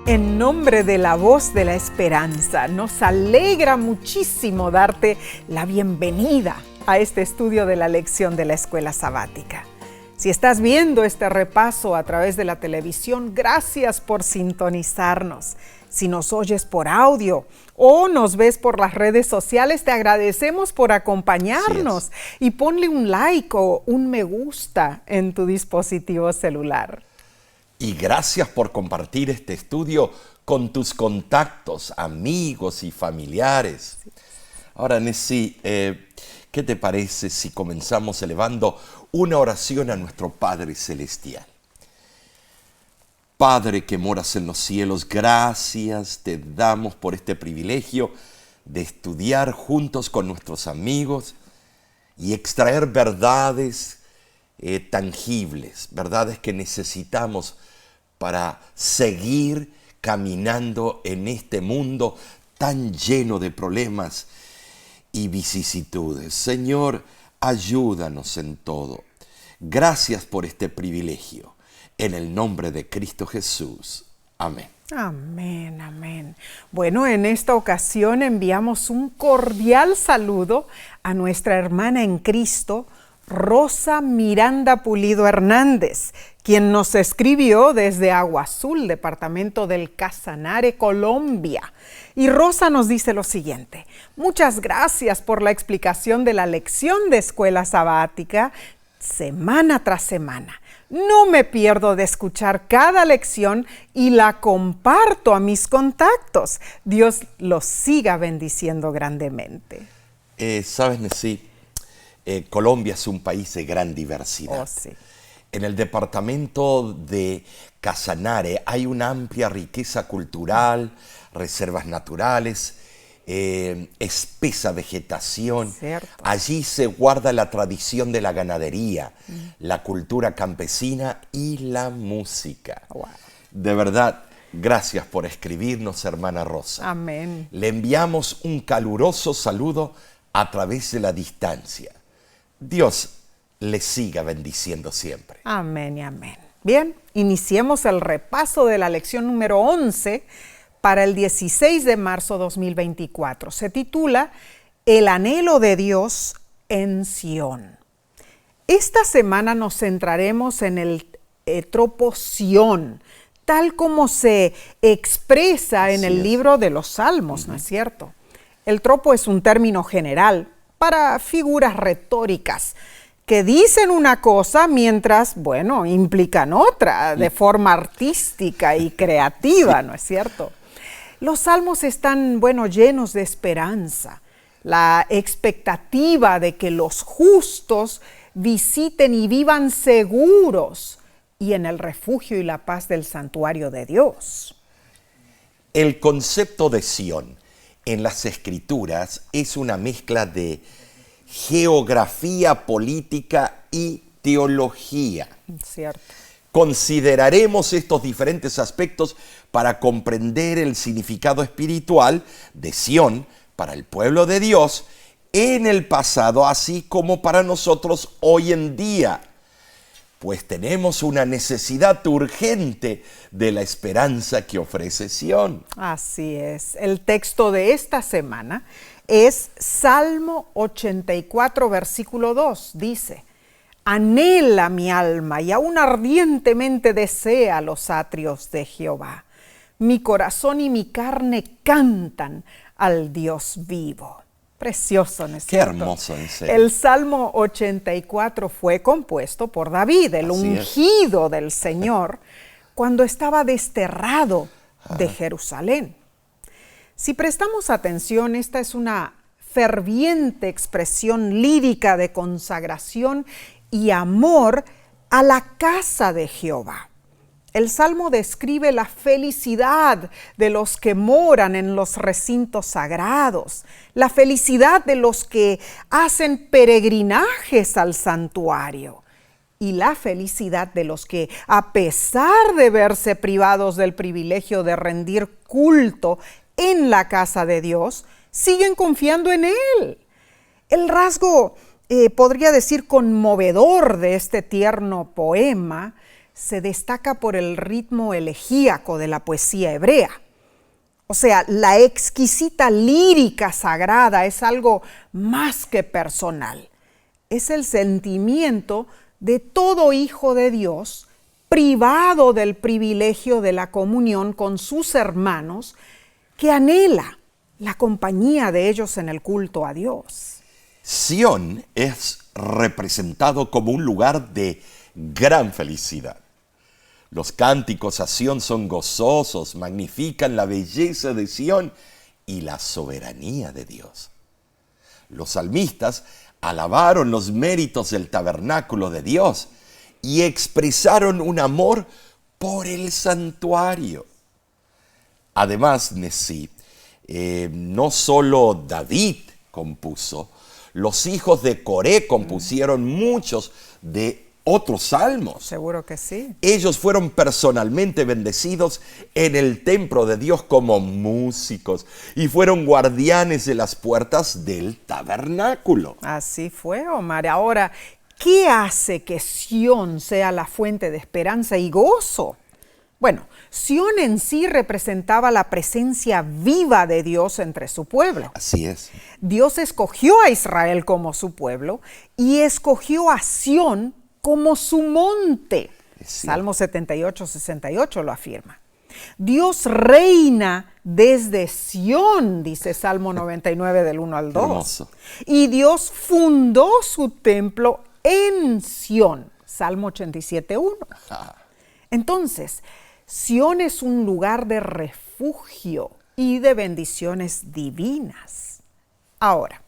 En nombre de la Voz de la Esperanza, nos alegra muchísimo darte la bienvenida a este estudio de la lección de la Escuela Sabática. Si estás viendo este repaso a través de la televisión, gracias por sintonizarnos. Si nos oyes por audio o nos ves por las redes sociales, te agradecemos por acompañarnos y ponle un like o un me gusta en tu dispositivo celular. Y gracias por compartir este estudio con tus contactos, amigos y familiares. Ahora, Nessie, ¿qué te parece si comenzamos elevando una oración a nuestro Padre Celestial? Padre que moras en los cielos, gracias te damos por este privilegio de estudiar juntos con nuestros amigos y extraer verdades tangibles, verdades que necesitamos para seguir caminando en este mundo tan lleno de problemas y vicisitudes. Señor, ayúdanos en todo. Gracias por este privilegio. En el nombre de Cristo Jesús. Amén. Amén, amén. Bueno, en esta ocasión enviamos un cordial saludo a nuestra hermana en Cristo, Rosa Miranda Pulido Hernández, quien nos escribió desde Agua Azul, departamento del Casanare, Colombia. Y Rosa nos dice lo siguiente: muchas gracias por la explicación de la lección de Escuela Sabática semana tras semana. No me pierdo de escuchar cada lección y la comparto a mis contactos. Dios los siga bendiciendo grandemente. ¿Sabes, Nessie? Colombia es un país de gran diversidad. Oh, sí. En el departamento de Casanare hay una amplia riqueza cultural, reservas naturales, espesa vegetación. Cierto. Allí se guarda la tradición de la ganadería, la cultura campesina y la música. Wow. De verdad, gracias por escribirnos, hermana Rosa. Amén. Le enviamos un caluroso saludo a través de la distancia. Dios le siga bendiciendo siempre. Amén y amén. Bien, iniciemos el repaso de la lección número 11 para el 16 de marzo 2024. Se titula El anhelo de Dios en Sión. Esta semana nos centraremos en el tropo Sión, tal como se expresa en el libro de los Salmos, ¿no es cierto? El tropo es un término general para figuras retóricas que dicen una cosa mientras, bueno, implican otra de forma artística y creativa, ¿no es cierto? Los salmos están, bueno, llenos de esperanza, la expectativa de que los justos visiten y vivan seguros y en el refugio y la paz del santuario de Dios. El concepto de Sión en las Escrituras es una mezcla de geografía, política y teología. Cierto. Consideraremos estos diferentes aspectos para comprender el significado espiritual de Sión para el pueblo de Dios en el pasado, así como para nosotros hoy en día. Pues tenemos una necesidad urgente de la esperanza que ofrece Sión. Así es. El texto de esta semana es Salmo 84, versículo 2. Dice: anhela mi alma y aún ardientemente desea los atrios de Jehová. Mi corazón y mi carne cantan al Dios vivo. Precioso, ¿no es cierto? Qué hermoso, en serio. El Salmo 84 fue compuesto por David, el ungido del Señor, cuando estaba desterrado de Jerusalén. Si prestamos atención, esta es una ferviente expresión lírica de consagración y amor a la casa de Jehová. El Salmo describe la felicidad de los que moran en los recintos sagrados, la felicidad de los que hacen peregrinajes al santuario y la felicidad de los que, a pesar de verse privados del privilegio de rendir culto en la casa de Dios, siguen confiando en Él. El rasgo, podría decir, conmovedor de este tierno poema se destaca por el ritmo elegíaco de la poesía hebrea. O sea, la exquisita lírica sagrada es algo más que personal. Es el sentimiento de todo hijo de Dios privado del privilegio de la comunión con sus hermanos, que anhela la compañía de ellos en el culto a Dios. Sión es representado como un lugar de gran felicidad. Los cánticos a Sión son gozosos, magnifican la belleza de Sión y la soberanía de Dios. Los salmistas alabaron los méritos del tabernáculo de Dios y expresaron un amor por el santuario. Además, Nesí, no solo David compuso, los hijos de Coré compusieron muchos de otros salmos. Seguro que sí. Ellos fueron personalmente bendecidos en el templo de Dios como músicos y fueron guardianes de las puertas del tabernáculo. Así fue, Omar. Ahora, ¿qué hace que Sión sea la fuente de esperanza y gozo? Bueno, Sión en sí representaba la presencia viva de Dios entre su pueblo. Así es. Dios escogió a Israel como su pueblo y escogió a Sión como su monte. Salmo 78, 68 lo afirma. Dios reina desde Sión, dice Salmo 99 del 1 al 2. Hermoso. Y Dios fundó su templo en Sión, Salmo 87, 1. Entonces, Sión es un lugar de refugio y de bendiciones divinas. Ahora,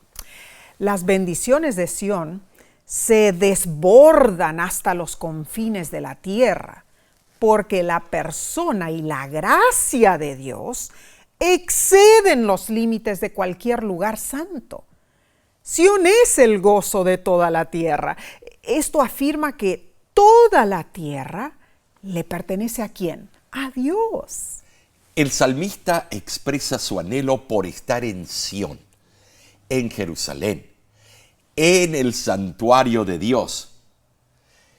las bendiciones de Sión se desbordan hasta los confines de la tierra, porque la persona y la gracia de Dios exceden los límites de cualquier lugar santo. Sión es el gozo de toda la tierra. Esto afirma que toda la tierra le pertenece ¿a quién? A Dios. El salmista expresa su anhelo por estar en Sión, en Jerusalén, en el santuario de Dios.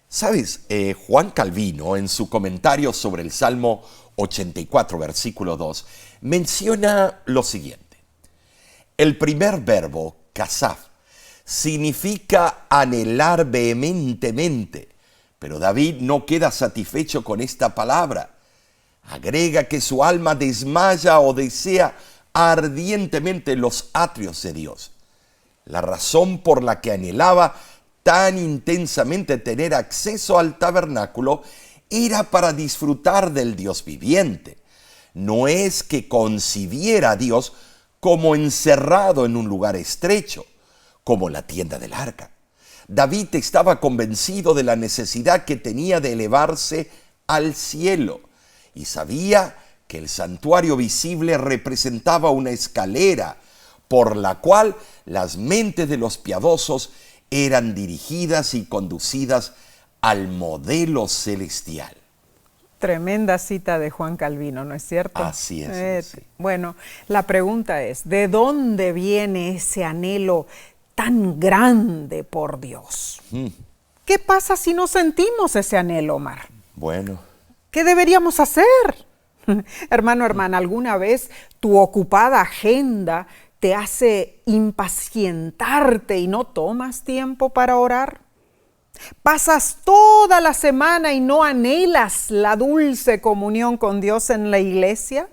¿Sabes? Juan Calvino, en su comentario sobre el Salmo 84, versículo 2, menciona lo siguiente. El primer verbo, kasaf, significa anhelar vehementemente, pero David no queda satisfecho con esta palabra. Agrega que su alma desmaya o desea ardientemente los atrios de Dios. La razón por la que anhelaba tan intensamente tener acceso al tabernáculo era para disfrutar del Dios viviente. No es que concibiera a Dios como encerrado en un lugar estrecho, como la tienda del arca. David estaba convencido de la necesidad que tenía de elevarse al cielo y sabía que el santuario visible representaba una escalera por la cual las mentes de los piadosos eran dirigidas y conducidas al modelo celestial. Tremenda cita de Juan Calvino, ¿no es cierto? Así es. Sí. Bueno, la pregunta es, ¿de dónde viene ese anhelo tan grande por Dios? ¿Qué pasa si no sentimos ese anhelo, Omar? Bueno. ¿Qué deberíamos hacer? Hermano, hermana, ¿alguna vez tu ocupada agenda te hace impacientarte y no tomas tiempo para orar? ¿Pasas toda la semana y no anhelas la dulce comunión con Dios en la iglesia?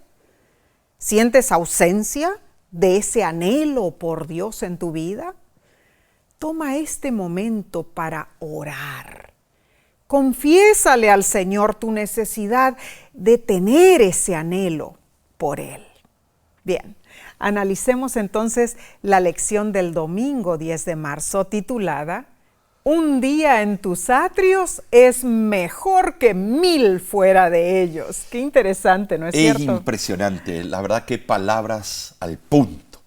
¿Sientes ausencia de ese anhelo por Dios en tu vida? Toma este momento para orar. Confiésale al Señor tu necesidad de tener ese anhelo por Él. Bien. Analicemos entonces la lección del domingo 10 de marzo titulada Un día en tus atrios es mejor que 1000 fuera de ellos. Qué interesante, ¿no es cierto? Es impresionante, la verdad que palabras al punto.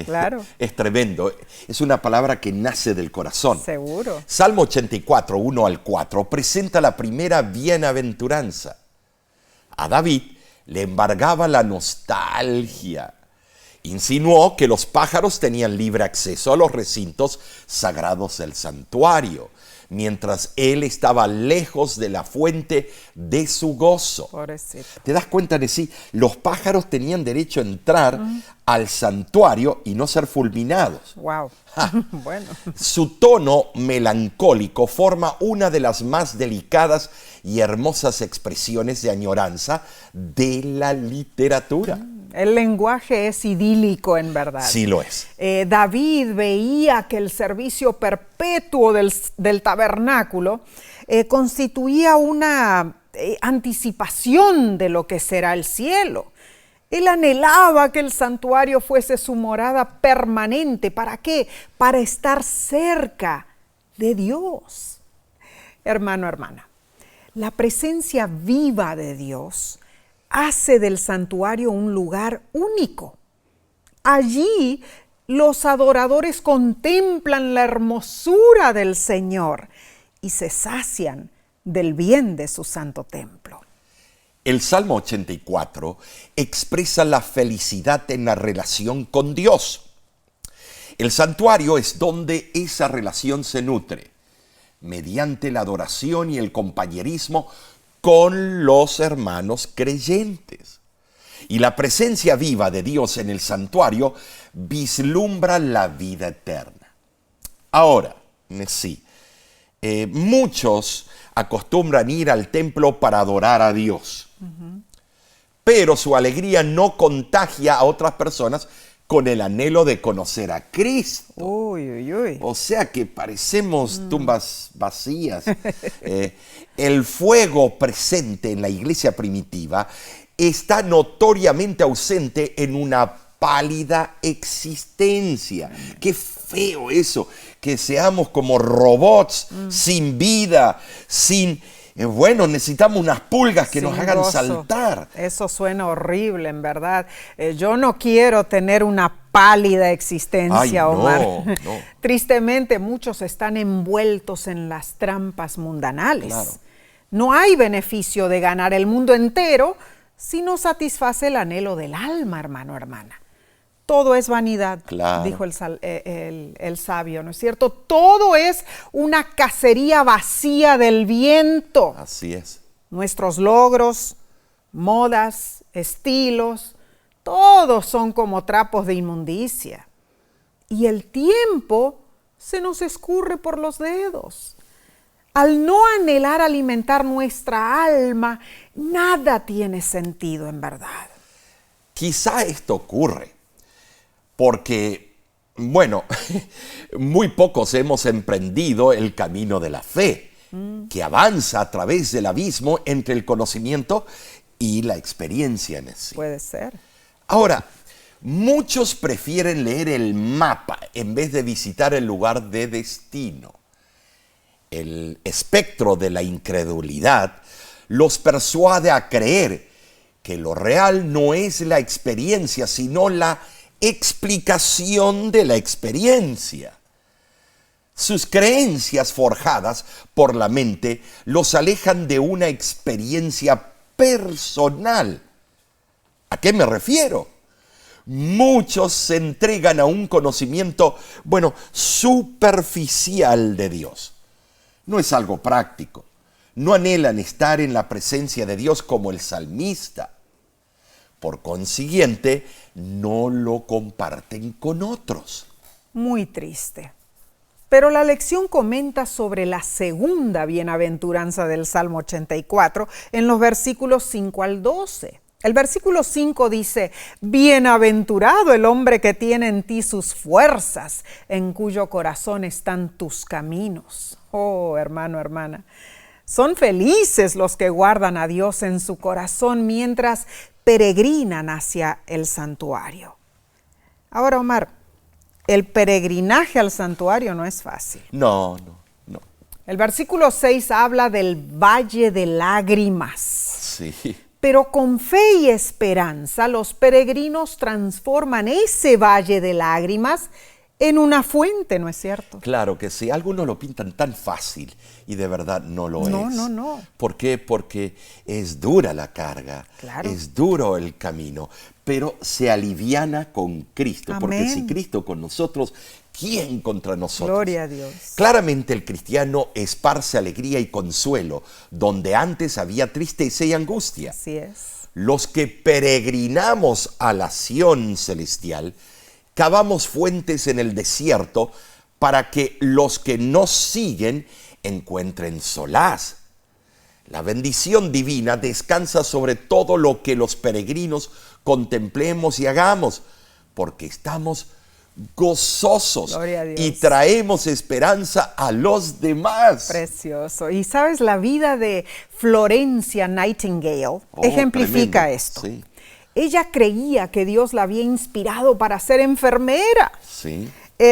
Claro. Es tremendo, es una palabra que nace del corazón. Seguro. Salmo 84, 1 al 4 presenta la primera bienaventuranza. A David le embargaba la nostalgia. Insinuó que los pájaros tenían libre acceso a los recintos sagrados del santuario, mientras él estaba lejos de la fuente de su gozo. Pobrecito. ¿Te das cuenta de sí? Los pájaros tenían derecho a entrar al santuario y no ser fulminados. Wow. Bueno. Su tono melancólico forma una de las más delicadas y hermosas expresiones de añoranza de la literatura. El lenguaje es idílico en verdad. Sí lo es. David veía que el servicio perpetuo del tabernáculo constituía una anticipación de lo que será el cielo. Él anhelaba que el santuario fuese su morada permanente. ¿Para qué? Para estar cerca de Dios. Hermano, hermana, la presencia viva de Dios hace del santuario un lugar único. Allí los adoradores contemplan la hermosura del Señor y se sacian del bien de su santo templo. El Salmo 84 expresa la felicidad en la relación con Dios. El santuario es donde esa relación se nutre, mediante la adoración y el compañerismo con los hermanos creyentes. Y la presencia viva de Dios en el santuario vislumbra la vida eterna. Ahora, sí, muchos acostumbran ir al templo para adorar a Dios. Pero su alegría no contagia a otras personas con el anhelo de conocer a Cristo. Uy, uy, uy. O sea que parecemos tumbas vacías. El fuego presente en la iglesia primitiva está notoriamente ausente en una pálida existencia. Qué feo eso, que seamos como robots, sin vida, sin... Bueno, necesitamos unas pulgas que nos hagan gozo. saltar. Eso suena horrible, en verdad. Yo no quiero tener una pálida existencia, Ay, no, Omar. no. Tristemente, muchos están envueltos en las trampas mundanales. Claro. No hay beneficio de ganar el mundo entero si no satisface el anhelo del alma, hermano, hermana. Todo es vanidad, Claro. dijo el sabio, ¿no es cierto? Todo es una cacería vacía del viento. Así es. Nuestros logros, modas, estilos, todos son como trapos de inmundicia. Y el tiempo se nos escurre por los dedos. Al no anhelar alimentar nuestra alma, nada tiene sentido en verdad. Quizá esto ocurre porque, bueno, muy pocos hemos emprendido el camino de la fe, que avanza a través del abismo entre el conocimiento y la experiencia en sí. Puede ser. Ahora, muchos prefieren leer el mapa en vez de visitar el lugar de destino. El espectro de la incredulidad los persuade a creer que lo real no es la experiencia, sino la explicación de la experiencia. Sus creencias forjadas por la mente los alejan de una experiencia personal. ¿A qué me refiero? Muchos se entregan a un conocimiento, superficial de Dios. No es algo práctico. No anhelan estar en la presencia de Dios como el salmista. Por consiguiente, no lo comparten con otros. Muy triste. Pero la lección comenta sobre la segunda bienaventuranza del Salmo 84 en los versículos 5 al 12. El versículo 5 dice: bienaventurado el hombre que tiene en ti sus fuerzas, en cuyo corazón están tus caminos. Oh, hermano, hermana, son felices los que guardan a Dios en su corazón mientras peregrinan hacia el santuario. Ahora, Omar, el peregrinaje al santuario no es fácil. No. El versículo 6 habla del valle de lágrimas. Sí. Pero con fe y esperanza, los peregrinos transforman ese valle de lágrimas en una fuente, ¿no es cierto? Claro que sí. Algunos lo pintan tan fácil y de verdad no lo es. No. ¿Por qué? Porque es dura la carga, Claro. es duro el camino, pero se aliviana con Cristo. Porque Amén. si Cristo con nosotros, ¿quién contra nosotros? Gloria a Dios. Claramente el cristiano esparce alegría y consuelo donde antes había tristeza y angustia. Así es. Los que peregrinamos a la Sión celestial, cavamos fuentes en el desierto para que los que nos siguen encuentren solaz. La bendición divina descansa sobre todo lo que los peregrinos contemplemos y hagamos, porque estamos gozosos Gloria a Dios. y traemos esperanza a los demás. Precioso. Y sabes, la vida de Florencia Nightingale ejemplifica Tremendo. esto. Sí, Ella creía que Dios la había inspirado para ser enfermera. sí.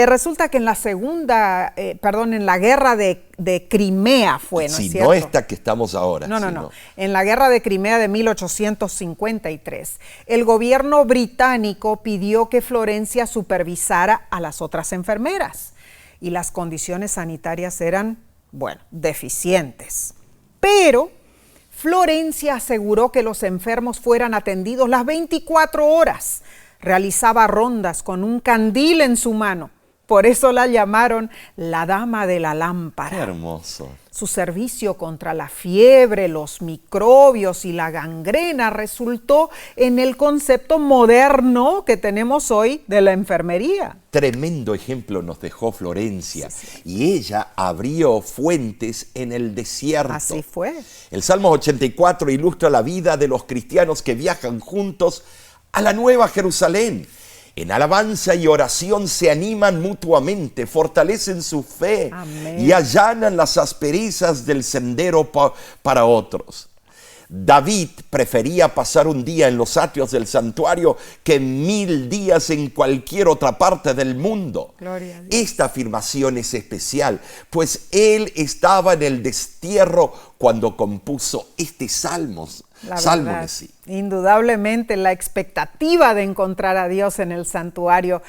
Resulta que en la guerra de Crimea fue, ¿no Sí, es cierto? no esta que estamos ahora. No. sino- En la guerra de Crimea de 1853, el gobierno británico pidió que Florencia supervisara a las otras enfermeras y las condiciones sanitarias eran, deficientes. Pero Florencia aseguró que los enfermos fueran atendidos las 24 horas. Realizaba rondas con un candil en su mano. Por eso la llamaron la Dama de la Lámpara. Qué hermoso. Su servicio contra la fiebre, los microbios y la gangrena resultó en el concepto moderno que tenemos hoy de la enfermería. Tremendo ejemplo nos dejó Florencia. Y ella abrió fuentes en el desierto. Así fue. El Salmo 84 ilustra la vida de los cristianos que viajan juntos a la Nueva Jerusalén. En alabanza y oración se animan mutuamente, fortalecen su fe. Amén. Y allanan las asperezas del sendero para otros. David prefería pasar un día en los atrios del santuario que 1000 días en cualquier otra parte del mundo. Gloria a Dios. Esta afirmación es especial, pues él estaba en el destierro cuando compuso este salmo. La Salmo verdad, en sí. indudablemente la expectativa de encontrar a Dios en el santuario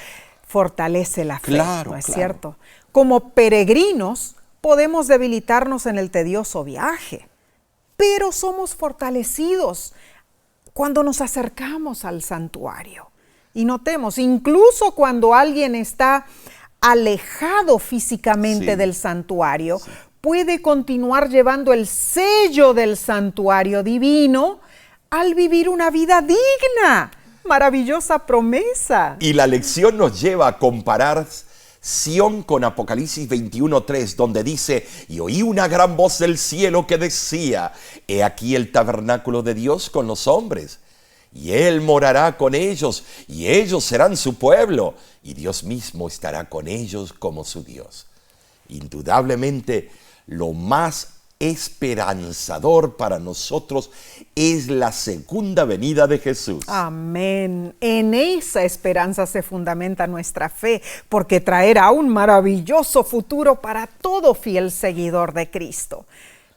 fortalece la fe, Claro, ¿no es claro. cierto? Como peregrinos podemos debilitarnos en el tedioso viaje, pero somos fortalecidos cuando nos acercamos al santuario. Y notemos, incluso cuando alguien está alejado físicamente Sí. del santuario, puede continuar llevando el sello del santuario divino al vivir una vida digna. Maravillosa promesa. Y la lección nos lleva a comparar Sión con Apocalipsis 21:3, donde dice: y oí una gran voz del cielo que decía: he aquí el tabernáculo de Dios con los hombres, y Él morará con ellos, y ellos serán su pueblo, y Dios mismo estará con ellos como su Dios. Indudablemente, lo más esperanzador para nosotros es la segunda venida de Jesús. Amén. En esa esperanza se fundamenta nuestra fe, porque traerá un maravilloso futuro para todo fiel seguidor de Cristo.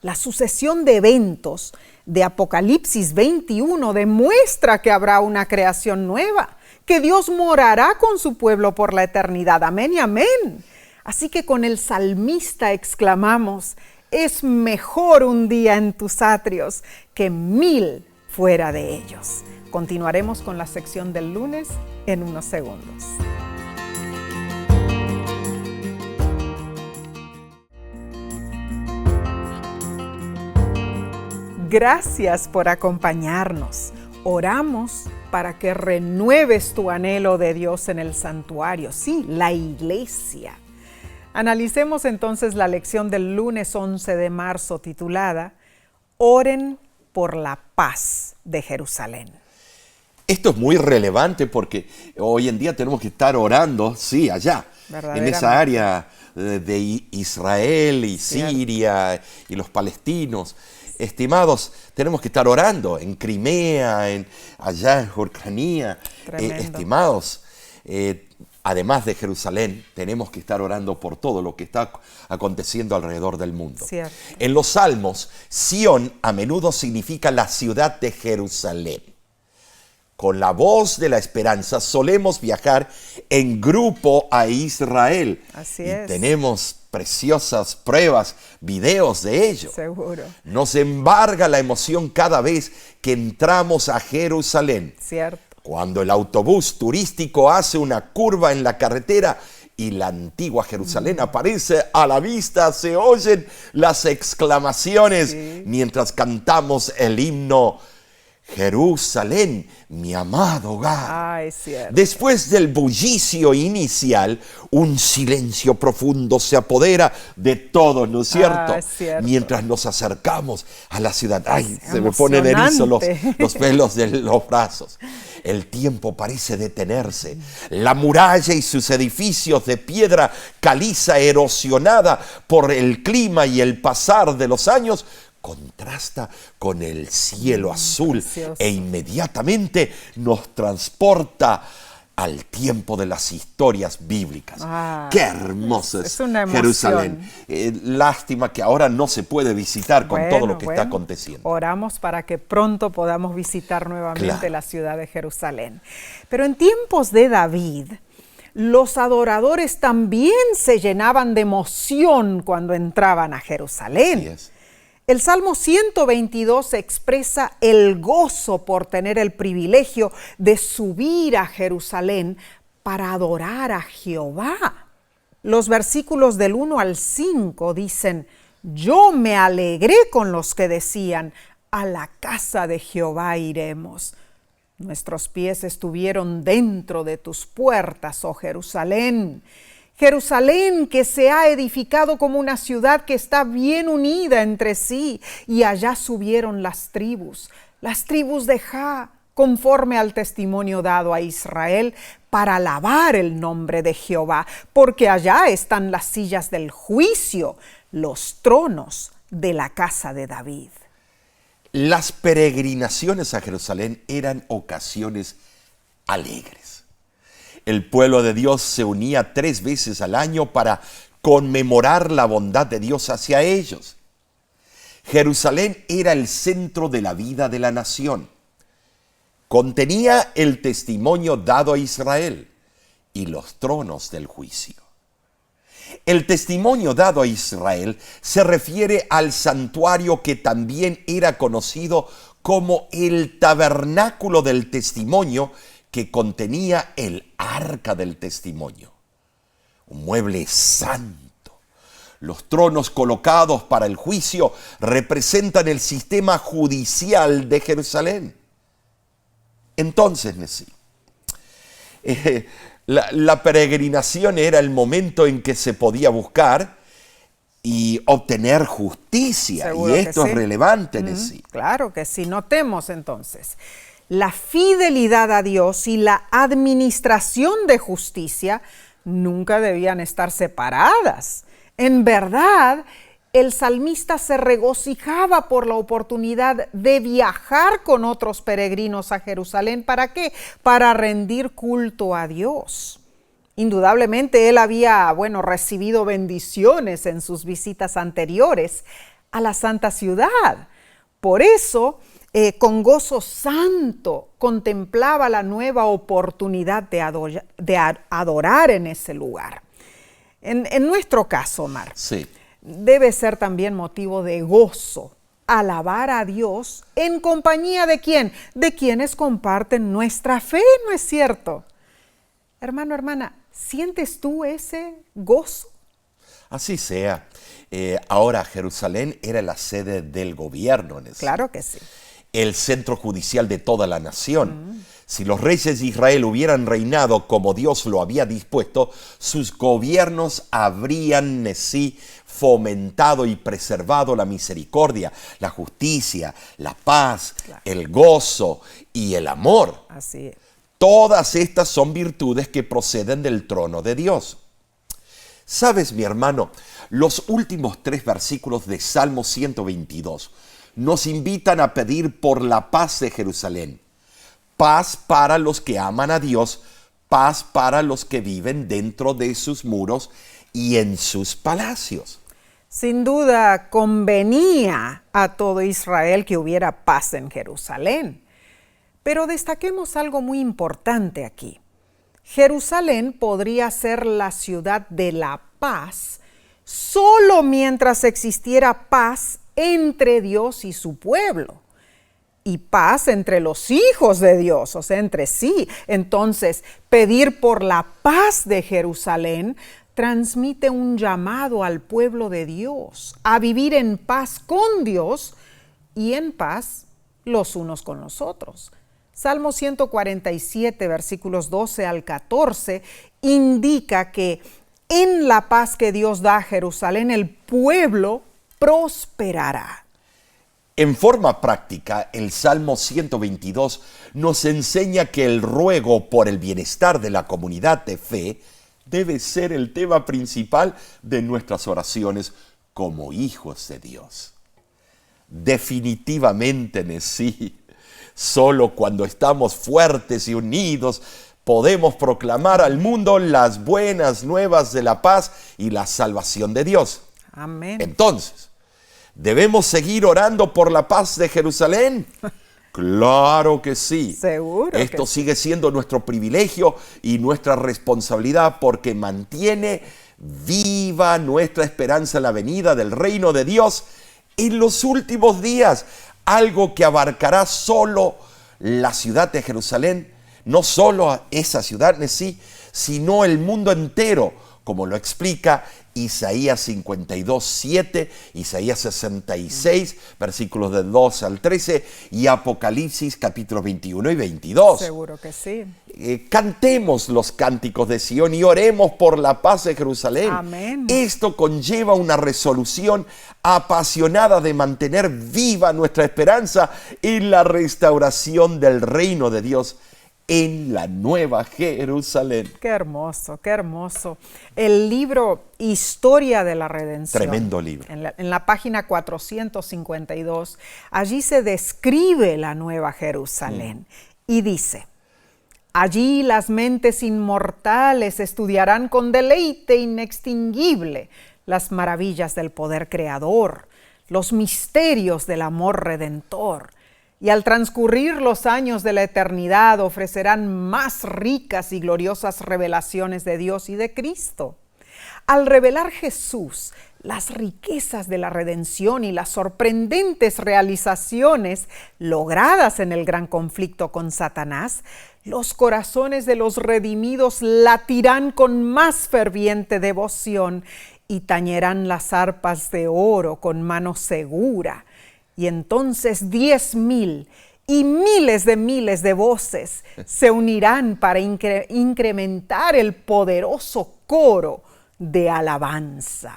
La sucesión de eventos de Apocalipsis 21 demuestra que habrá una creación nueva, que Dios morará con su pueblo por la eternidad. Amén y amén. Así que con el salmista exclamamos: es mejor un día en tus atrios que 1000 fuera de ellos. Continuaremos con la sección del lunes en unos segundos. Gracias por acompañarnos. Oramos para que renueves tu anhelo de Dios en el santuario, sí, la iglesia. Analicemos entonces la lección del lunes 11 de marzo titulada Oren por la paz de Jerusalén. Esto es muy relevante porque hoy en día tenemos que estar orando, sí, allá, en esa área de Israel y Siria y los palestinos. Estimados, tenemos que estar orando en Crimea, allá en Ucrania. Estimados, además de Jerusalén, tenemos que estar orando por todo lo que está aconteciendo alrededor del mundo. Cierto. En los Salmos, Sión a menudo significa la ciudad de Jerusalén. Con la voz de la esperanza solemos viajar en grupo a Israel. Así y es. Tenemos preciosas pruebas, videos de ello. Seguro. Nos embarga la emoción cada vez que entramos a Jerusalén. Cierto. Cuando el autobús turístico hace una curva en la carretera y la antigua Jerusalén aparece a la vista, se oyen las exclamaciones mientras cantamos el himno Jerusalén, mi amado hogar. Es cierto. Después del bullicio inicial, un silencio profundo se apodera de todos, ¿no es cierto? Es cierto. Mientras nos acercamos a la ciudad. ¡Ay! Se me ponen erizos los pelos de los brazos. El tiempo parece detenerse. La muralla y sus edificios de piedra caliza erosionada por el clima y el pasar de los años contrasta con el cielo azul precioso. E inmediatamente nos transporta al tiempo de las historias bíblicas. ¡Qué hermoso es una emoción! Jerusalén! Lástima que ahora no se puede visitar con todo lo que está aconteciendo. Oramos para que pronto podamos visitar nuevamente Claro. la ciudad de Jerusalén. Pero en tiempos de David, los adoradores también se llenaban de emoción cuando entraban a Jerusalén. Así es. El Salmo 122 expresa el gozo por tener el privilegio de subir a Jerusalén para adorar a Jehová. Los versículos del 1 al 5 dicen: yo me alegré con los que decían, a la casa de Jehová iremos. Nuestros pies estuvieron dentro de tus puertas, oh Jerusalén. Jerusalén, que se ha edificado como una ciudad que está bien unida entre sí, y allá subieron las tribus de Jah, conforme al testimonio dado a Israel, para alabar el nombre de Jehová, porque allá están las sillas del juicio, los tronos de la casa de David. Las peregrinaciones a Jerusalén eran ocasiones alegres. El pueblo de Dios se unía 3 veces al año para conmemorar la bondad de Dios hacia ellos. Jerusalén era el centro de la vida de la nación. Contenía el testimonio dado a Israel y los tronos del juicio. El testimonio dado a Israel se refiere al santuario que también era conocido como el tabernáculo del testimonio, que contenía el arca del testimonio, un mueble santo. Los tronos colocados para el juicio representan el sistema judicial de Jerusalén. Entonces, Nesí, la peregrinación era el momento en que se podía buscar y obtener justicia. Seguro y esto que es sí. relevante, Nesí. Claro que sí. Notemos entonces, la fidelidad a Dios y la administración de justicia nunca debían estar separadas. En verdad, el salmista se regocijaba por la oportunidad de viajar con otros peregrinos a Jerusalén. ¿Para qué? Para rendir culto a Dios. Indudablemente él había, recibido bendiciones en sus visitas anteriores a la santa ciudad. Por eso, con gozo santo contemplaba la nueva oportunidad de adorar en ese lugar. En nuestro caso, Omar, Sí. debe ser también motivo de gozo alabar a Dios en compañía de ¿quién? De quienes comparten nuestra fe, ¿no es cierto? Hermano, hermana, ¿sientes tú ese gozo? Así sea. Ahora Jerusalén era la sede del gobierno, Nesí. Claro que sí. El centro judicial de toda la nación. Si los reyes de Israel hubieran reinado como Dios lo había dispuesto, sus gobiernos habrían, Nesí, fomentado y preservado la misericordia, la justicia, la paz, el gozo y el amor. Así es. Todas estas son virtudes que proceden del trono de Dios. ¿Sabes, mi hermano? Los últimos 3 versículos de Salmo 122 nos invitan a pedir por la paz de Jerusalén. Paz para los que aman a Dios, paz para los que viven dentro de sus muros y en sus palacios. Sin duda convenía a todo Israel que hubiera paz en Jerusalén. Pero destaquemos algo muy importante aquí. Jerusalén podría ser la ciudad de la paz solo mientras existiera paz entre Dios y su pueblo. y paz entre los hijos de Dios, o sea, entre sí. Entonces, pedir por la paz de Jerusalén transmite un llamado al pueblo de Dios a vivir en paz con Dios y en paz los unos con los otros. Salmo 147, versículos 12 al 14, indica que en la paz que Dios da a Jerusalén, el pueblo prosperará. En forma práctica, el Salmo 122 nos enseña que el ruego por el bienestar de la comunidad de fe debe ser el tema principal de nuestras oraciones como hijos de Dios. Definitivamente, sí, solo cuando estamos fuertes y unidos podemos proclamar al mundo las buenas nuevas de la paz y la salvación de Dios. Amén. Entonces, ¿debemos seguir orando por la paz de Jerusalén? Claro que sí. Seguro. Esto sigue siendo nuestro privilegio y nuestra responsabilidad porque mantiene viva nuestra esperanza en la venida del reino de Dios en los últimos días. Algo que abarcará solo la ciudad de Jerusalén, no solo a esa ciudad, sí, sino el mundo entero, como lo explica Isaías 52, 7, Isaías 66, versículos del 2 al 13, y Apocalipsis capítulos 21 y 22. Seguro que sí. Cantemos los cánticos de Sión y oremos por la paz de Jerusalén. Amén. Esto conlleva una resolución apasionada de mantener viva nuestra esperanza en la restauración del reino de Dios en la Nueva Jerusalén. Qué hermoso, qué hermoso. El libro Historia de la Redención. Tremendo libro. En la página 452, allí se describe la Nueva Jerusalén y dice: allí las mentes inmortales estudiarán con deleite inextinguible las maravillas del poder creador, los misterios del amor redentor. Y al transcurrir los años de la eternidad ofrecerán más ricas y gloriosas revelaciones de Dios y de Cristo. Al revelar Jesús las riquezas de la redención y las sorprendentes realizaciones logradas en el gran conflicto con Satanás, los corazones de los redimidos latirán con más ferviente devoción y tañerán las arpas de oro con mano segura. Y entonces 10,000 y miles de voces se unirán para incrementar el poderoso coro de alabanza.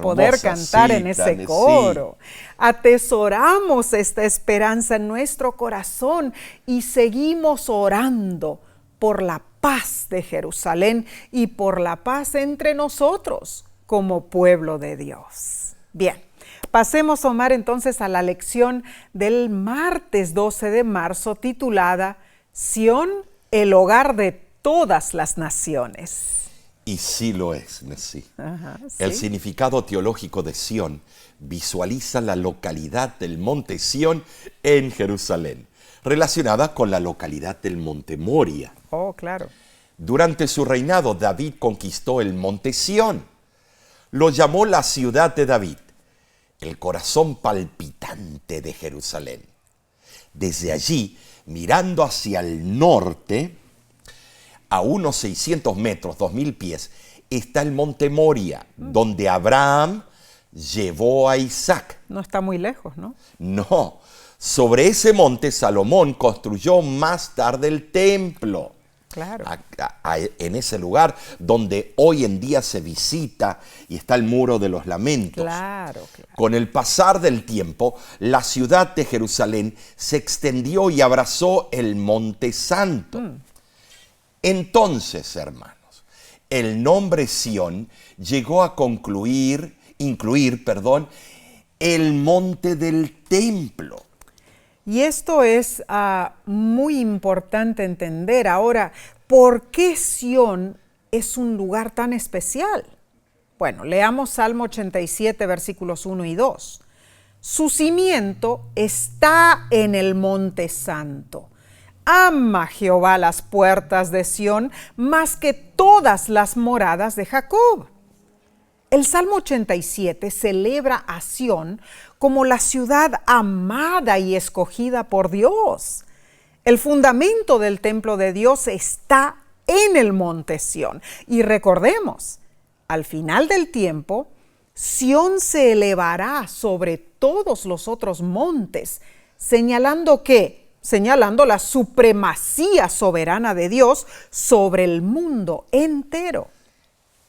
Poder cantar en ese coro. Atesoramos esta esperanza en nuestro corazón y seguimos orando por la paz de Jerusalén y por la paz entre nosotros como pueblo de Dios. Bien. Pasemos, Omar, entonces a la lección del martes 12 de marzo titulada Sión, el hogar de todas las naciones. Y sí lo es, sí. Sí. El significado teológico de Sión visualiza la localidad del monte Sión en Jerusalén, relacionada con la localidad del monte Moria. Oh, claro. Durante su reinado, David conquistó el monte Sión. Lo llamó la ciudad de David, el corazón palpitante de Jerusalén. Desde allí, mirando hacia el norte, a unos 600 metros, 2,000 pies, está el monte Moria, donde Abraham llevó a Isaac. No está muy lejos, ¿no? No, sobre ese monte Salomón construyó más tarde el templo. Claro. En ese lugar donde hoy en día se visita y está el Muro de los Lamentos. Claro. Con el pasar del tiempo, la ciudad de Jerusalén se extendió y abrazó el Monte Santo. Entonces, hermanos, el nombre Sión llegó a incluir, el monte del templo. Y esto es muy importante entender. Ahora, ¿por qué Sión es un lugar tan especial? Bueno, leamos Salmo 87, versículos 1 y 2. Su cimiento está en el monte santo. Ama Jehová las puertas de Sión más que todas las moradas de Jacob. El Salmo 87 celebra a Sión como la ciudad amada y escogida por Dios. El fundamento del templo de Dios está en el monte Sión. Y recordemos, al final del tiempo, Sión se elevará sobre todos los otros montes, señalando la supremacía soberana de Dios sobre el mundo entero.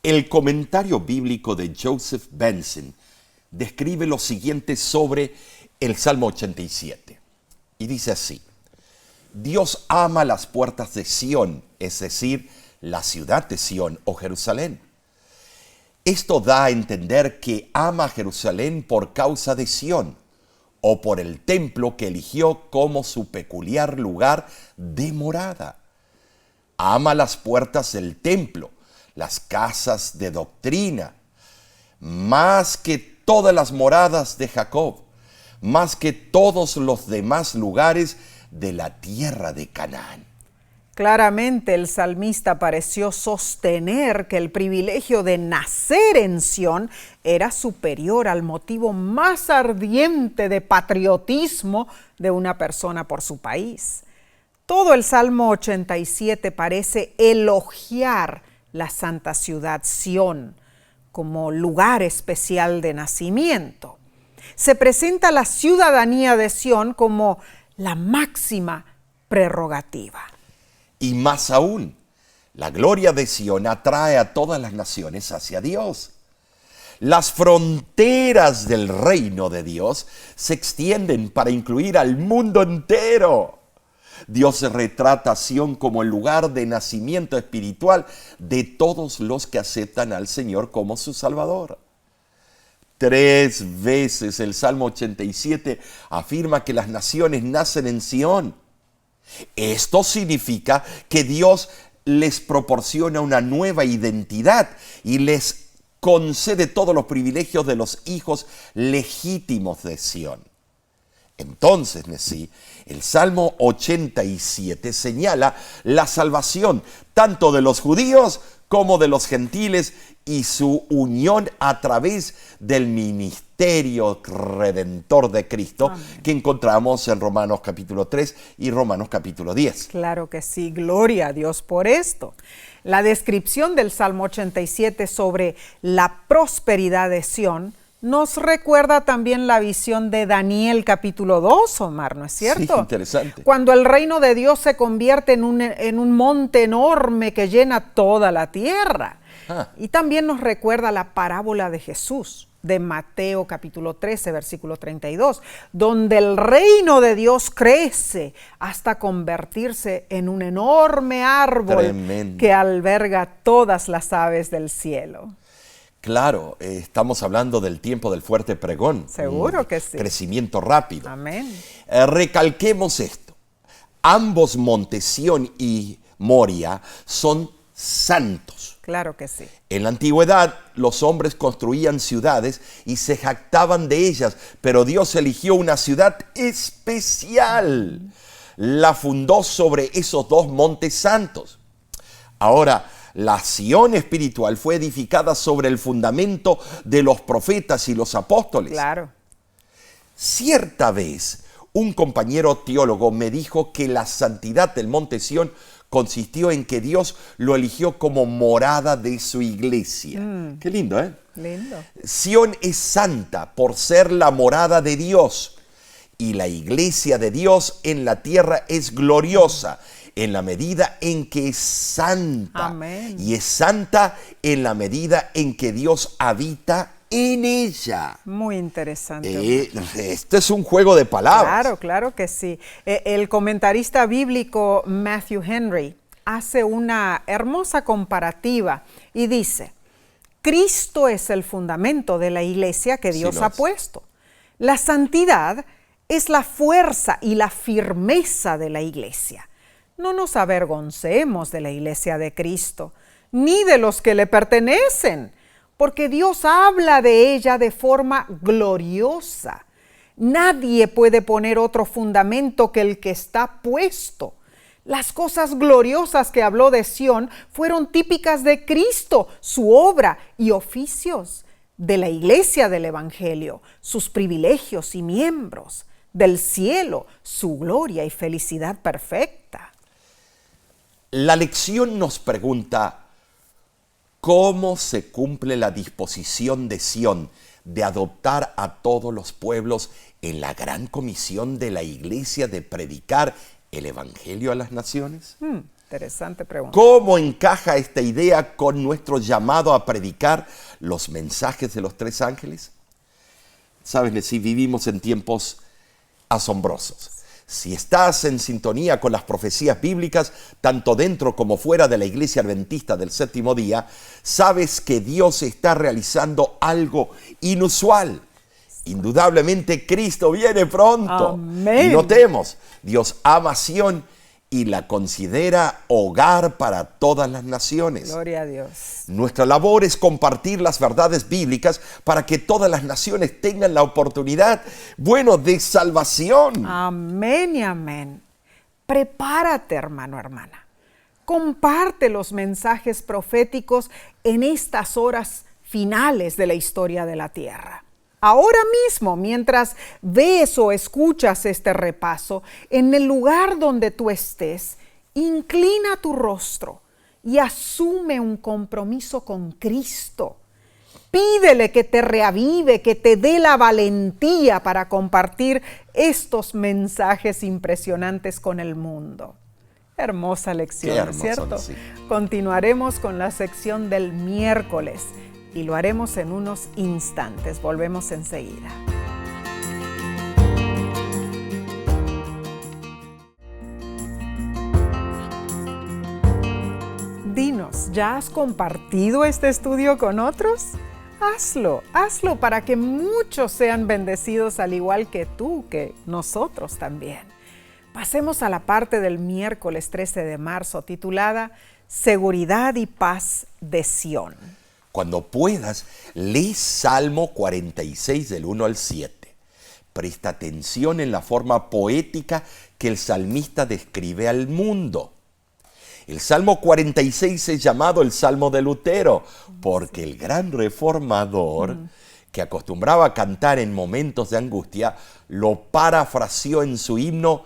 El comentario bíblico de Joseph Benson describe lo siguiente sobre el Salmo 87. Y dice así: Dios ama las puertas de Sión, es decir, la ciudad de Sión o Jerusalén. Esto da a entender que ama a Jerusalén por causa de Sión, o por el templo que eligió como su peculiar lugar de morada. Ama las puertas del templo, las casas de doctrina, más que todas las moradas de Jacob, más que todos los demás lugares de la tierra de Canaán. Claramente el salmista pareció sostener que el privilegio de nacer en Sión era superior al motivo más ardiente de patriotismo de una persona por su país. Todo el Salmo 87 parece elogiar la santa ciudad Sión como lugar especial de nacimiento. Se presenta la ciudadanía de Sión como la máxima prerrogativa. Y más aún, la gloria de Sión atrae a todas las naciones hacia Dios. Las fronteras del reino de Dios se extienden para incluir al mundo entero. Dios retrata a Sión como el lugar de nacimiento espiritual de todos los que aceptan al Señor como su Salvador. 3 veces el Salmo 87 afirma que las naciones nacen en Sión. Esto significa que Dios les proporciona una nueva identidad y les concede todos los privilegios de los hijos legítimos de Sión. Entonces, Nesí, el Salmo 87 señala la salvación tanto de los judíos como de los gentiles y su unión a través del ministerio redentor de Cristo. Amén. Que encontramos en Romanos capítulo 3 y Romanos capítulo 10. Claro que sí, gloria a Dios por esto. La descripción del Salmo 87 sobre la prosperidad de Sión nos recuerda también la visión de Daniel capítulo 2, Omar, ¿no es cierto? Sí, interesante. Cuando el reino de Dios se convierte en un monte enorme que llena toda la tierra. Y también nos recuerda la parábola de Jesús, de Mateo capítulo 13, versículo 32, donde el reino de Dios crece hasta convertirse en un enorme árbol. Tremendo. Que alberga todas las aves del cielo. Claro, estamos hablando del tiempo del fuerte pregón. Seguro que sí. Crecimiento rápido. Amén. Recalquemos esto. Ambos montes, Sión y Moria, son santos. Claro que sí. En la antigüedad, los hombres construían ciudades y se jactaban de ellas, pero Dios eligió una ciudad especial. La fundó sobre esos 2 montes santos. Ahora, la Sión espiritual fue edificada sobre el fundamento de los profetas y los apóstoles. Claro. Cierta vez, un compañero teólogo me dijo que la santidad del monte Sión consistió en que Dios lo eligió como morada de su iglesia. Qué lindo, ¿eh? Lindo. Sión es santa por ser la morada de Dios. Y la iglesia de Dios en la tierra es gloriosa en la medida en que es santa. Amén. Y es santa en la medida en que Dios habita en ella. Muy interesante. Esto es un juego de palabras. Claro que sí. El comentarista bíblico Matthew Henry hace una hermosa comparativa y dice: Cristo es el fundamento de la iglesia que Dios ha puesto. La santidad es la fuerza y la firmeza de la iglesia. No nos avergoncemos de la iglesia de Cristo, ni de los que le pertenecen, porque Dios habla de ella de forma gloriosa. Nadie puede poner otro fundamento que el que está puesto. Las cosas gloriosas que habló de Sión fueron típicas de Cristo, su obra y oficios. de la iglesia del Evangelio, sus privilegios y miembros, del cielo, su gloria y felicidad perfecta. La lección nos pregunta cómo se cumple la disposición de Sión de adoptar a todos los pueblos en la gran comisión de la iglesia de predicar el Evangelio a las naciones. Interesante pregunta. ¿Cómo encaja esta idea con nuestro llamado a predicar los mensajes de los tres ángeles? Sabes, Nesí, vivimos en tiempos asombrosos. Si estás en sintonía con las profecías bíblicas, tanto dentro como fuera de la iglesia adventista del séptimo día, sabes que Dios está realizando algo inusual. Indudablemente Cristo viene pronto. Amén. Y notemos, Dios ama a Sión y la considera hogar para todas las naciones. Gloria a Dios. Nuestra labor es compartir las verdades bíblicas para que todas las naciones tengan la oportunidad, de salvación. Amén y amén. Prepárate, hermano, hermana. Comparte los mensajes proféticos en estas horas finales de la historia de la tierra. Ahora mismo, mientras ves o escuchas este repaso, en el lugar donde tú estés, inclina tu rostro y asume un compromiso con Cristo. Pídele que te reavive, que te dé la valentía para compartir estos mensajes impresionantes con el mundo. Hermosa lección, Qué hermoso, ¿cierto? sí. Continuaremos con la sección del miércoles y lo haremos en unos instantes. Volvemos enseguida. Dinos, ¿ya has compartido este estudio con otros? Hazlo para que muchos sean bendecidos al igual que tú, que nosotros también. Pasemos a la parte del miércoles 13 de marzo titulada Seguridad y Paz de Sión. Cuando puedas, lee Salmo 46 del 1 al 7. Presta atención en la forma poética que el salmista describe al mundo. El Salmo 46 es llamado el Salmo de Lutero, porque el gran reformador, que acostumbraba a cantar en momentos de angustia, lo parafraseó en su himno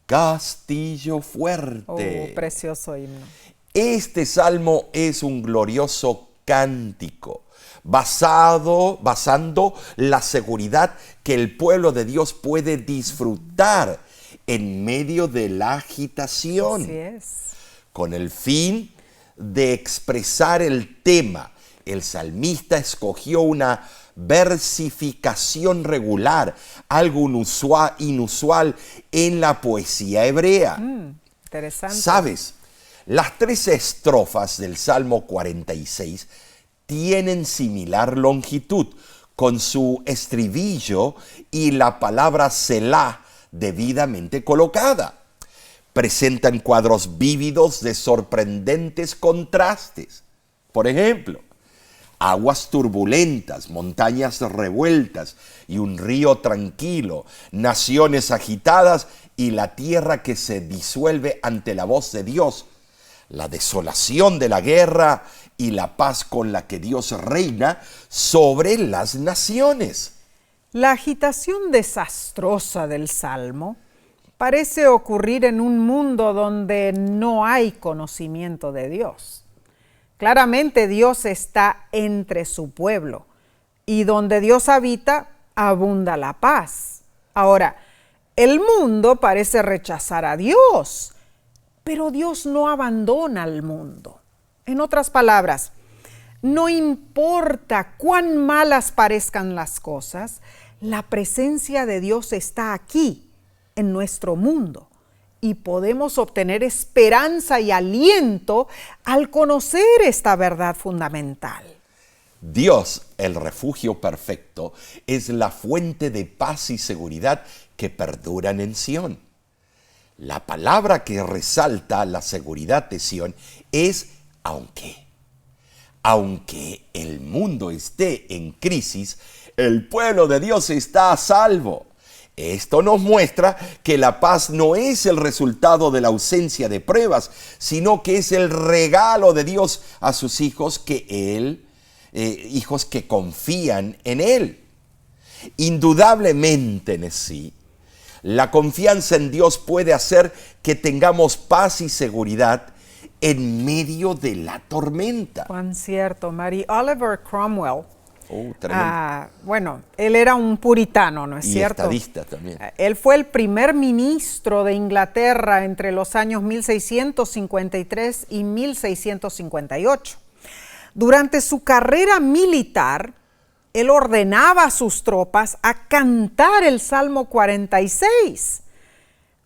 Castillo Fuerte. Oh, precioso himno. Este salmo es un glorioso cántico, basando la seguridad que el pueblo de Dios puede disfrutar en medio de la agitación. Así es. Con el fin de expresar el tema, el salmista escogió una versificación regular, algo inusual en la poesía hebrea. Interesante. ¿Sabes? Las 3 estrofas del Salmo 46 tienen similar longitud, con su estribillo y la palabra Selah debidamente colocada. Presentan cuadros vívidos de sorprendentes contrastes. Por ejemplo, aguas turbulentas, montañas revueltas y un río tranquilo, naciones agitadas y la tierra que se disuelve ante la voz de Dios, la desolación de la guerra y la paz con la que Dios reina sobre las naciones. La agitación desastrosa del Salmo parece ocurrir en un mundo donde no hay conocimiento de Dios. Claramente Dios está entre su pueblo y donde Dios habita abunda la paz. Ahora, el mundo parece rechazar a Dios, pero Dios no abandona al mundo. En otras palabras, no importa cuán malas parezcan las cosas, la presencia de Dios está aquí, en nuestro mundo, y podemos obtener esperanza y aliento al conocer esta verdad fundamental. Dios, el refugio perfecto, es la fuente de paz y seguridad que perduran en Sión. La palabra que resalta la seguridad de Sión es aunque. Aunque el mundo esté en crisis, el pueblo de Dios está a salvo. Esto nos muestra que la paz no es el resultado de la ausencia de pruebas, sino que es el regalo de Dios a sus hijos que Él hijos que confían en Él. Indudablemente, Nesí, la confianza en Dios puede hacer que tengamos paz y seguridad en medio de la tormenta. Cuán cierto, Mary. Oliver Cromwell, Tremendo. bueno, él era un puritano, ¿no es Y cierto? estadista también. Él fue el primer ministro de Inglaterra entre los años 1653 y 1658. Durante su carrera militar, él ordenaba a sus tropas a cantar el Salmo 46.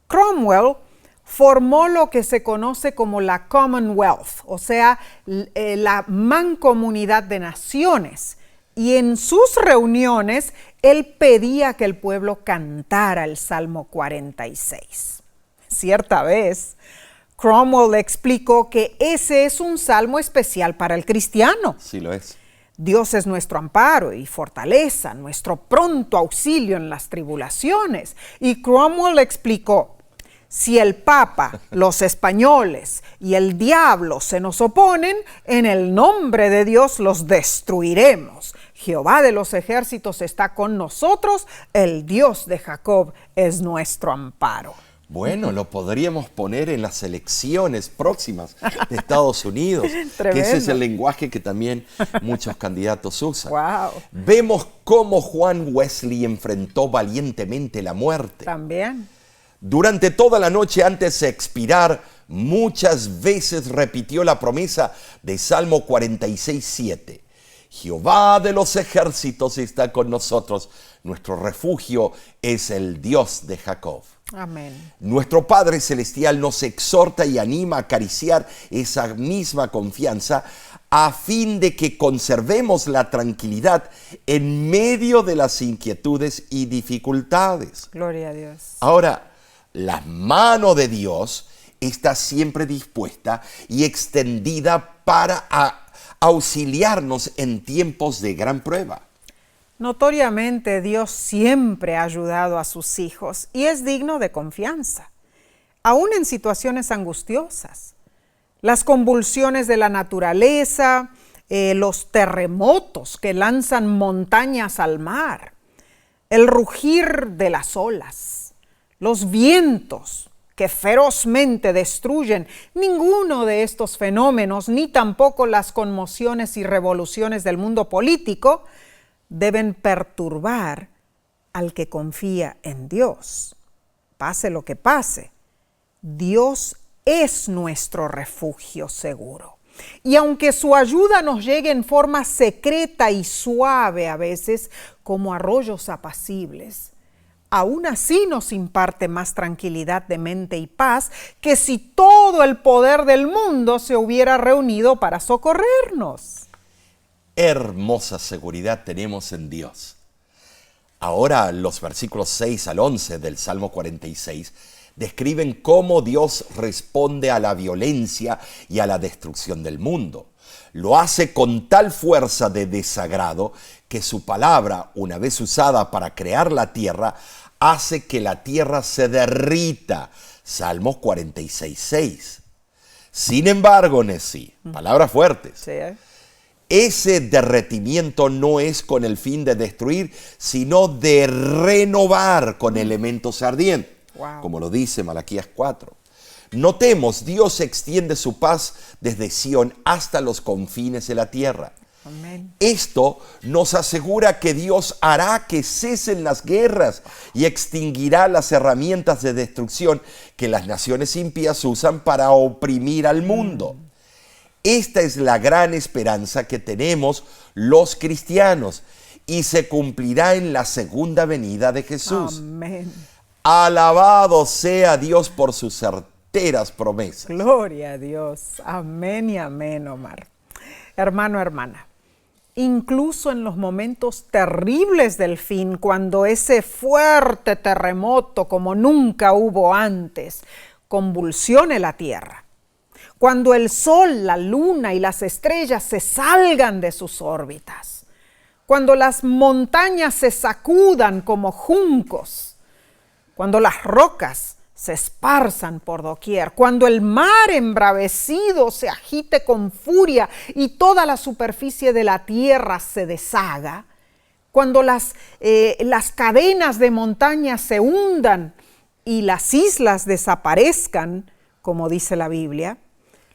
Cromwell formó lo que se conoce como la Commonwealth, o sea, la mancomunidad de naciones. Y en sus reuniones, él pedía que el pueblo cantara el Salmo 46. Cierta vez, Cromwell explicó que ese es un salmo especial para el cristiano. Sí lo es. Dios es nuestro amparo y fortaleza, nuestro pronto auxilio en las tribulaciones. Y Cromwell explicó: si el Papa, los españoles y el diablo se nos oponen, en el nombre de Dios los destruiremos. Jehová de los ejércitos está con nosotros, el Dios de Jacob es nuestro amparo. Bueno, lo podríamos poner en las elecciones próximas de Estados Unidos, que ese es el lenguaje que también muchos candidatos usan. Wow. Vemos cómo Juan Wesley enfrentó valientemente la muerte. También. Durante toda la noche antes de expirar, muchas veces repitió la promesa de Salmo 46:7. Jehová de los ejércitos está con nosotros, nuestro refugio es el Dios de Jacob. Amén. Nuestro Padre Celestial nos exhorta y anima a acariciar esa misma confianza a fin de que conservemos la tranquilidad en medio de las inquietudes y dificultades. Gloria a Dios. Ahora, la mano de Dios está siempre dispuesta y extendida para auxiliarnos en tiempos de gran prueba. Notoriamente, Dios siempre ha ayudado a sus hijos y es digno de confianza, aún en situaciones angustiosas. Las convulsiones de la naturaleza, los terremotos que lanzan montañas al mar, el rugir de las olas, los vientos que ferozmente destruyen, ninguno de estos fenómenos, ni tampoco las conmociones y revoluciones del mundo político, deben perturbar al que confía en Dios. Pase lo que pase, Dios es nuestro refugio seguro. Y aunque su ayuda nos llegue en forma secreta y suave a veces, como arroyos apacibles, aún así nos imparte más tranquilidad de mente y paz que si todo el poder del mundo se hubiera reunido para socorrernos. Hermosa seguridad tenemos en Dios. Ahora los versículos 6 al 11 del Salmo 46 describen cómo Dios responde a la violencia y a la destrucción del mundo. Lo hace con tal fuerza de desagrado que su palabra, una vez usada para crear la tierra, hace que la tierra se derrita. Salmos 46:6. Sin embargo, Nesí, palabras fuertes. Sí, Ese derretimiento no es con el fin de destruir, sino de renovar con elementos ardientes, como lo dice Malaquías 4. Notemos, Dios extiende su paz desde Sión hasta los confines de la tierra. Amén. Esto nos asegura que Dios hará que cesen las guerras y extinguirá las herramientas de destrucción que las naciones impías usan para oprimir al mundo. Esta es la gran esperanza que tenemos los cristianos y se cumplirá en la segunda venida de Jesús. Amén. Alabado sea Dios por sus certeras promesas. Gloria a Dios. Amén y amén, Omar. Hermano, hermana, incluso en los momentos terribles del fin, cuando ese fuerte terremoto como nunca hubo antes convulsione la tierra, cuando el sol, la luna y las estrellas se salgan de sus órbitas, cuando las montañas se sacudan como juncos, cuando las rocas se esparzan por doquier, cuando el mar embravecido se agite con furia y toda la superficie de la tierra se deshaga, cuando las cadenas de montañas se hundan y las islas desaparezcan, como dice la Biblia,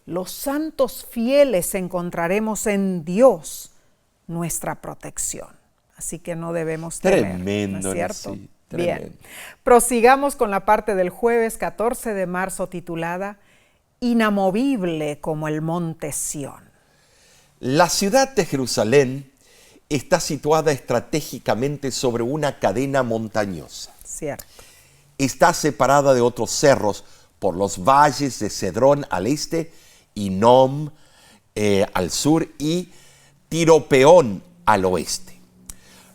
los santos fieles encontraremos en Dios nuestra protección. Así que no debemos temer. Tremendo, ¿no es cierto? sí, tremendo. Bien, prosigamos con la parte del jueves 14 de marzo titulada Inamovible como el monte Sión. La ciudad de Jerusalén está situada estratégicamente sobre una cadena montañosa. Cierto. Está separada de otros cerros por los valles de Cedrón al este, Hinnom al sur y Tiropeón al oeste.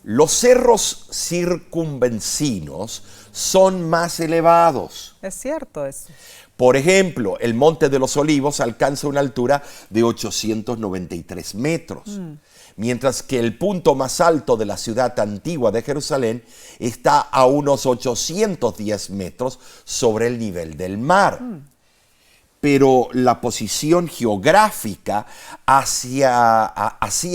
Los cerros circunvencinos son más elevados. Es cierto eso. Por ejemplo, el Monte de los Olivos alcanza una altura de 893 metros, mientras que el punto más alto de la ciudad antigua de Jerusalén está a unos 810 metros sobre el nivel del mar. Pero la posición geográfica hacía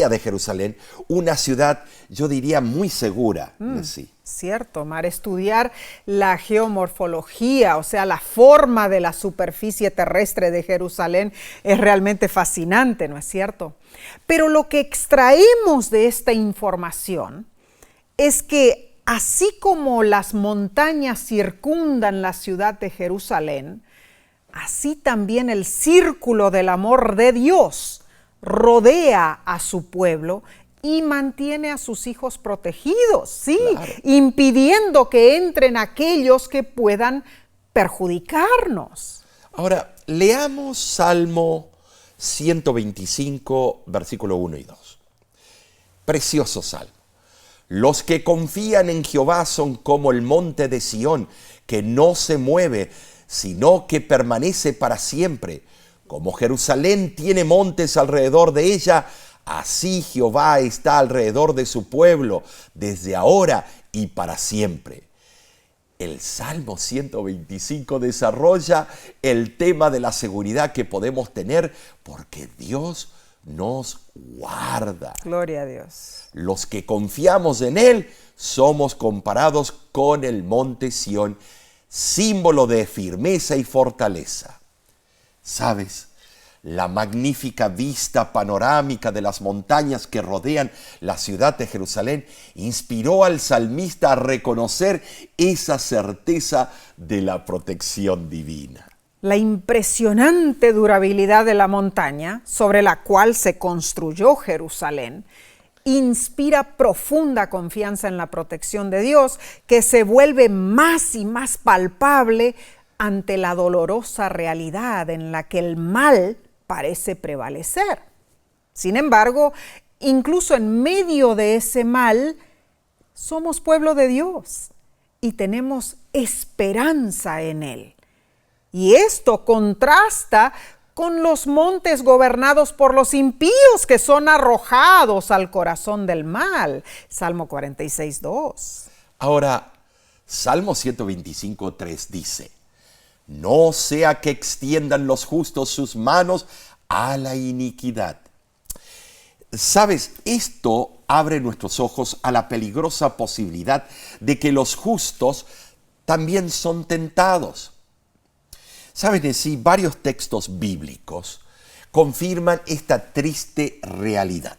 de Jerusalén una ciudad, yo diría, muy segura. Sí. Cierto, Omar. Estudiar la geomorfología, o sea, la forma de la superficie terrestre de Jerusalén es realmente fascinante, ¿no es cierto? Pero lo que extraemos de esta información es que así como las montañas circundan la ciudad de Jerusalén, así también el círculo del amor de Dios rodea a su pueblo y mantiene a sus hijos protegidos, sí, claro, impidiendo que entren aquellos que puedan perjudicarnos. Ahora, leamos Salmo 125, versículo 1 y 2. Precioso salmo. Los que confían en Jehová son como el monte de Sión, que no se mueve, sino que permanece para siempre. Como Jerusalén tiene montes alrededor de ella, así Jehová está alrededor de su pueblo, desde ahora y para siempre. El Salmo 125 desarrolla el tema de la seguridad que podemos tener porque Dios nos guarda. Gloria a Dios. Los que confiamos en Él somos comparados con el monte Sión, símbolo de firmeza y fortaleza. ¿Sabes? La magnífica vista panorámica de las montañas que rodean la ciudad de Jerusalén inspiró al salmista a reconocer esa certeza de la protección divina. La impresionante durabilidad de la montaña sobre la cual se construyó Jerusalén inspira profunda confianza en la protección de Dios, que se vuelve más y más palpable ante la dolorosa realidad en la que el mal parece prevalecer. Sin embargo, incluso en medio de ese mal, somos pueblo de Dios y tenemos esperanza en Él. Y esto contrasta con los montes gobernados por los impíos que son arrojados al corazón del mal. Salmo 46, 2. Ahora, Salmo 125, 3 dice: no sea que extiendan los justos sus manos a la iniquidad. ¿Sabes? Esto abre nuestros ojos a la peligrosa posibilidad de que los justos también son tentados. ¿Sabes? Sí, varios textos bíblicos confirman esta triste realidad.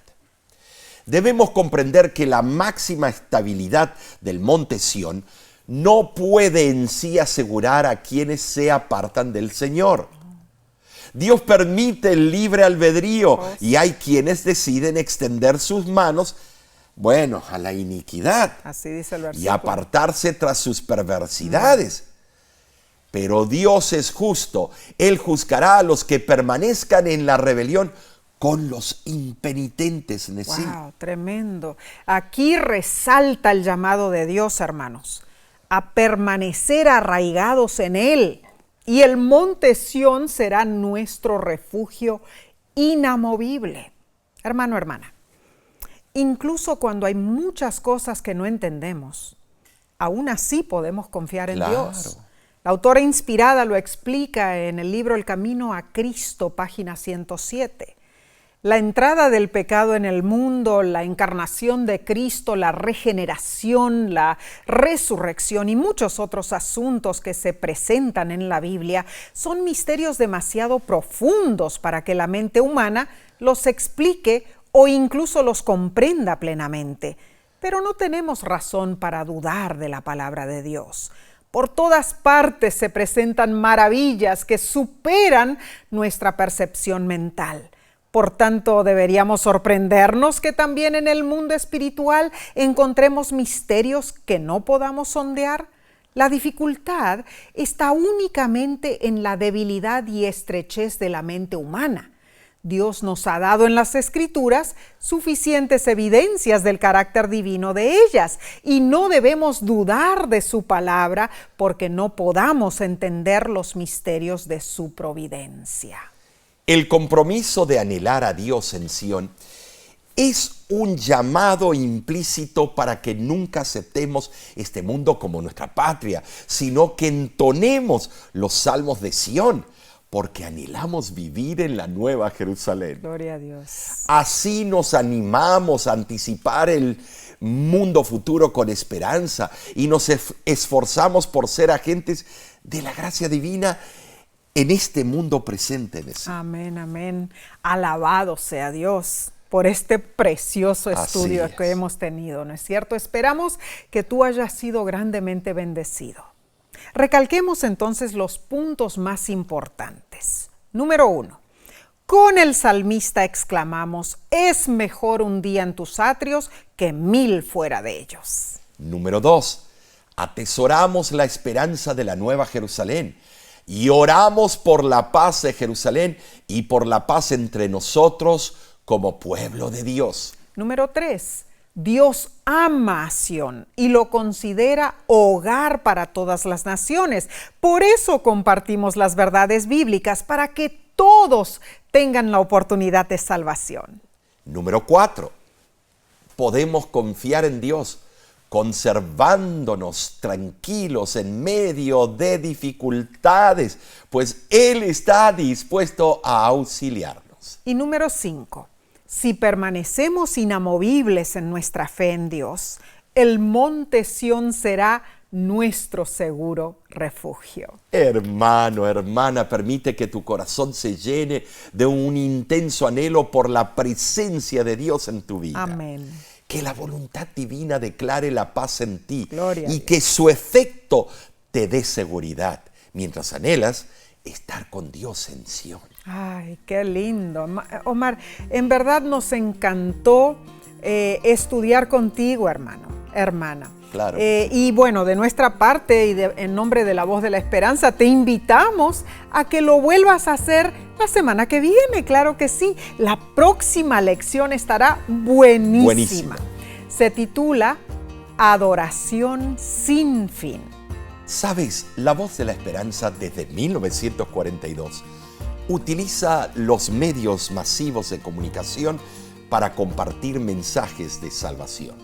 Debemos comprender que la máxima estabilidad del monte Sión no puede en sí asegurar a quienes se apartan del Señor. Dios permite el libre albedrío y hay quienes deciden extender sus manos, bueno, a la iniquidad. Así dice el versículo. Y apartarse tras sus perversidades. Pero Dios es justo. Él juzgará a los que permanezcan en la rebelión con los impenitentes. Wow, tremendo. Aquí resalta el llamado de Dios, hermanos, a permanecer arraigados en Él. Y el monte Sión será nuestro refugio inamovible. Hermano, hermana, incluso cuando hay muchas cosas que no entendemos, aún así podemos confiar en Dios. La autora inspirada lo explica en el libro El Camino a Cristo, página 107. La entrada del pecado en el mundo, la encarnación de Cristo, la regeneración, la resurrección y muchos otros asuntos que se presentan en la Biblia son misterios demasiado profundos para que la mente humana los explique o incluso los comprenda plenamente. Pero no tenemos razón para dudar de la palabra de Dios. Por todas partes se presentan maravillas que superan nuestra percepción mental. Por tanto, deberíamos sorprendernos que también en el mundo espiritual encontremos misterios que no podamos sondear. La dificultad está únicamente en la debilidad y estrechez de la mente humana. Dios nos ha dado en las Escrituras suficientes evidencias del carácter divino de ellas y no debemos dudar de su palabra porque no podamos entender los misterios de su providencia. El compromiso de anhelar a Dios en Sión es un llamado implícito para que nunca aceptemos este mundo como nuestra patria, sino que entonemos los salmos de Sión, porque anhelamos vivir en la Nueva Jerusalén. Gloria a Dios. Así nos animamos a anticipar el mundo futuro con esperanza y nos esforzamos por ser agentes de la gracia divina en este mundo presente. Amén, amén. Alabado sea Dios por este precioso estudio que hemos tenido, ¿no es cierto? Esperamos que tú hayas sido grandemente bendecido. Recalquemos entonces los puntos más importantes. Número 1. Con el salmista exclamamos, es mejor un día en tus atrios que 1000 fuera de ellos. Número 2. Atesoramos la esperanza de la Nueva Jerusalén y oramos por la paz de Jerusalén y por la paz entre nosotros como pueblo de Dios. Número 3. Dios ama a Sión y lo considera hogar para todas las naciones. Por eso compartimos las verdades bíblicas, para que todos tengan la oportunidad de salvación. Número 4. Podemos confiar en Dios, conservándonos tranquilos en medio de dificultades, pues Él está dispuesto a auxiliarnos. Y número 5. Si permanecemos inamovibles en nuestra fe en Dios, el monte Sión será nuestro seguro refugio. Hermano, hermana, permite que tu corazón se llene de un intenso anhelo por la presencia de Dios en tu vida. Amén. Que la voluntad divina declare la paz en ti y Gloria a Dios. que su efecto te dé seguridad mientras anhelas estar con Dios en Sión. Ay, qué lindo. Omar, en verdad nos encantó estudiar contigo, hermana. Claro. Y bueno, de nuestra parte y en nombre de la Voz de la Esperanza, te invitamos a que lo vuelvas a hacer la semana que viene, claro que sí. La próxima lección estará buenísima. Se titula Adoración sin fin. Sabes, la Voz de la Esperanza desde 1942 utiliza los medios masivos de comunicación para compartir mensajes de salvación.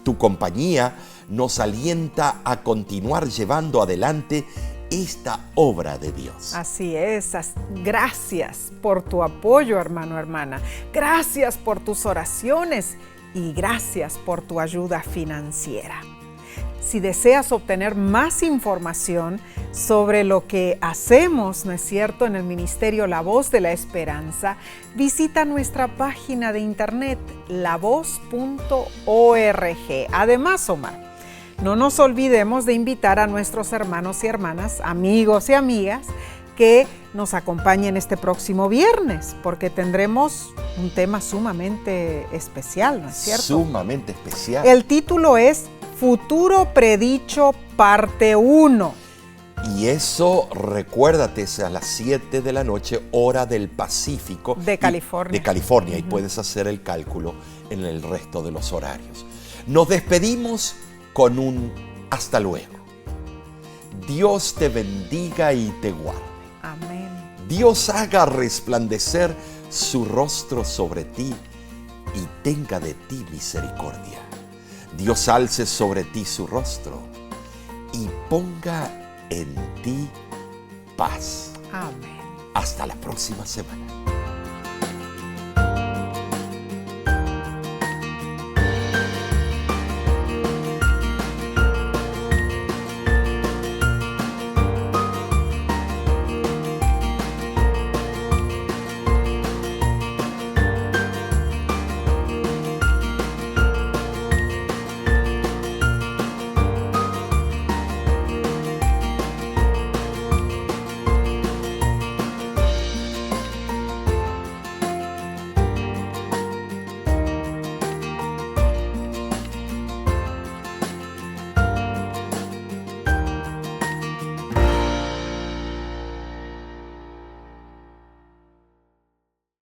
Tu compañía nos alienta a continuar llevando adelante esta obra de Dios. Así es. Gracias por tu apoyo, hermana. Gracias por tus oraciones y gracias por tu ayuda financiera. Si deseas obtener más información sobre lo que hacemos, ¿no es cierto?, en el Ministerio La Voz de la Esperanza, visita nuestra página de internet, lavoz.org. Además, Omar, no nos olvidemos de invitar a nuestros hermanos y hermanas, amigos y amigas, que nos acompañen este próximo viernes, porque tendremos un tema sumamente especial, ¿no es cierto? Sumamente especial. El título es Futuro Predicho, parte 1. Y eso, recuérdate, es a las 7 de la noche, hora del Pacífico. De California. De California, y puedes hacer el cálculo en el resto de los horarios. Nos despedimos con un hasta luego. Dios te bendiga y te guarde. Amén. Dios haga resplandecer su rostro sobre ti y tenga de ti misericordia. Dios alce sobre ti su rostro y ponga en ti paz. Amén. Hasta la próxima semana.